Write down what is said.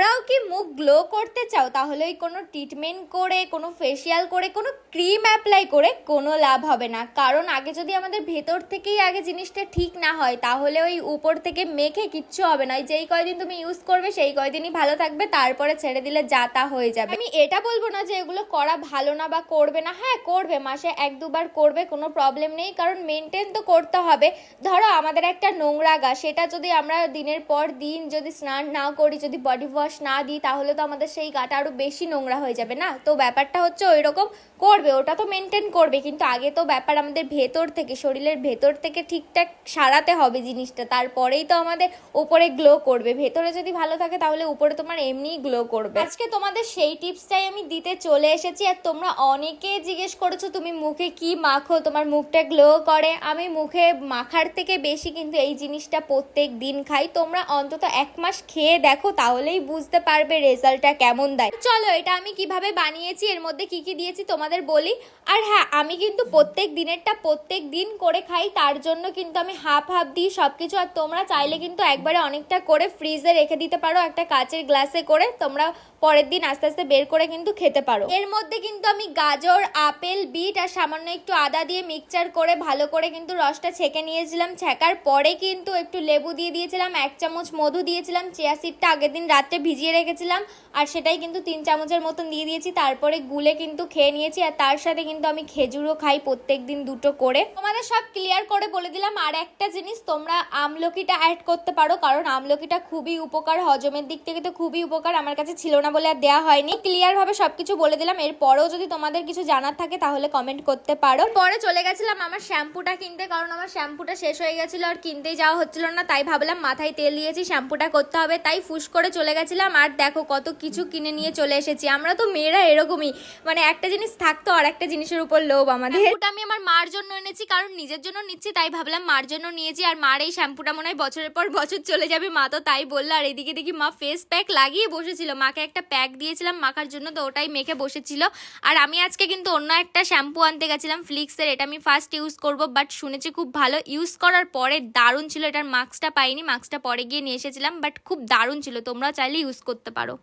তোমরাও কি মুখ গ্লো করতে চাও? তাহলে ওই কোনো ট্রিটমেন্ট করে, কোনো ফেসিয়াল করে, কোনো ক্রিম অ্যাপ্লাই করে কোনো লাভ হবে না। কারণ আগে যদি আমাদের ভেতর থেকেই আগে জিনিসটা ঠিক না হয়, তাহলে ওই উপর থেকে মেখে কিচ্ছু হবে না। ওই যেই কয়দিন তুমি ইউজ করবে সেই কয়দিনই ভালো থাকবে, তারপরে ছেড়ে দিলে যা তা হয়ে যাবে। আমি এটা বলবো না যে এগুলো করা ভালো না বা করবে না, হ্যাঁ করবে, মাসে 1-2 বার করবে, কোনো প্রবলেম নেই, কারণ মেনটেন তো করতে হবে। ধরো আমাদের একটা নোংরা গা, সেটা যদি আমরা দিনের পর দিন যদি স্নান না করি, যদি বডি ওয়াশ না দিই, তাহলে তো আমাদের সেই গাটা আরো বেশি নোংরা হয়ে যাবে না? তো ব্যাপারটা হচ্ছে ওই রকম করবে, ওটা তো মেনটেন করবে, কিন্তু আগে তো ব্যাপার আমাদের ভেতর থেকে, শরীরের ভেতর থেকে ঠিকঠাক সারাতে হবে জিনিসটা, তারপরেই তো আমাদের উপরে গ্লো করবে। ভেতরে যদি ভালো থাকে তাহলে উপরে তোমার এমনিই গ্লো করবে। আজকে তোমাদের সেই টিপসটাই আমি দিতে চলে এসেছি। আর তোমরা অনেকে জিজ্ঞেস করেছো তুমি মুখে কি মাখো, তোমার মুখটা গ্লো করে। আমি মুখে মাখার থেকে বেশি কিন্তু এই জিনিসটা প্রত্যেক দিন খাই। তোমরা অন্তত 1 মাস খেয়ে দেখো, তাহলেই বুঝতে পারবে রেজাল্টটা কেমন দেয়। চলো এটা আমি কিভাবে বানিয়েছি, এর মধ্যে কি কি দিয়েছি তোমাদের বলি। আর হ্যাঁ, আমি কিন্তু প্রত্যেক দিনেরটা প্রত্যেক দিন করে খাই, তার জন্য কিন্তু আমি হাফ হাফ দিই সবকিছু। আর তোমরা চাইলে কিন্তু একবারে অনেকটা করে ফ্রিজে রেখে দিতে পারো, একটা কাচের গ্লাসে করে, তোমরা পরের দিন আস্তে আস্তে বের করে কিন্তু খেতে পারো। এর মধ্যে কিন্তু আমি গাজর, আপেল, বিট আর সামান্য একটু আদা দিয়ে মিক্সচার করে ভালো করে কিন্তু রসটা ছেঁকে নিয়েছিলাম। ছেঁকার পরে কিন্তু একটু লেবু দিয়ে দিয়েছিলাম, 1 চামচ মধু দিয়েছিলাম, চিয়া সিডটা আগের দিন রাত্রে ভিজিয়ে রেখেছিলাম, আর সেটাই কিন্তু 3 চামচের মতন দিয়ে দিয়েছি। তারপরে গুলে কিন্তু খেয়ে নিয়েছি। আর তার সাথে কিন্তু আমি খেজুরও খাই প্রত্যেক দিন 2টো করে। তোমাদের সব ক্লিয়ার করে বলে দিলাম। আর একটা জিনিস, তোমরা আমলকিটা অ্যাড করতে পারো, কারণ আমলকিটা খুবই উপকার, হজমের দিক থেকে তো খুবই উপকার। আমার কাছে ছিল না বলে আর দেওয়া হয়নি। ক্লিয়ার ভাবে সবকিছু বলে দিলাম। এরপরেও যদি তোমাদের কিছু জানার থাকে তাহলে কমেন্ট করতে পারো। পরে চলে গেছিলাম আমার শ্যাম্পুটা কিনতে, কারণ আমার শ্যাম্পুটা শেষ হয়ে গেছিল আর কিনতেই যাওয়া হচ্ছিল না। তাই ভাবলাম মাথায় তেল দিয়েছি, শ্যাম্পুটা করতে হবে, তাই ফুস করে চলে গেছিলাম। আর দেখো কত কিছু কিনে নিয়ে চলে এসেছি। আমরা তো মেয়েরা এরকমই, মানে একটা জিনিস থাকতো আর একটা জিনিসের উপর লোভ আমাদের। শ্যাম্পুটা আমি আমার মার জন্য এনেছি, কারণ নিজের জন্য নিচ্ছি তাই ভাবলাম মার জন্য নিয়েছি। আর মার এই শ্যাম্পুটা মনে হয় বছরের পর বছর চলে যাবে, মা তো তাই বললো। আর এদিকে দেখি মা ফেস প্যাক লাগিয়ে বসেছিল, মাকে একটা প্যাক দিয়েছিলাম মাখার জন্য, তো ওটাই মেখে বসেছিল। আর আমি আজকে কিন্তু অন্য একটা শ্যাম্পু আনতে গেছিলাম ফ্লিক্সের, এটা আমি ফার্স্ট ইউজ করব, বাট শুনেছি খুব ভালো। ইউজ করার পরে দারুণ ছিল। এটার মাস্কটা পাইনি, মাস্কটা পরে গিয়ে নিয়ে এসেছিলাম, বাট খুব দারুণ ছিল। তোমরা চাইলে ইউজ করতে পারো।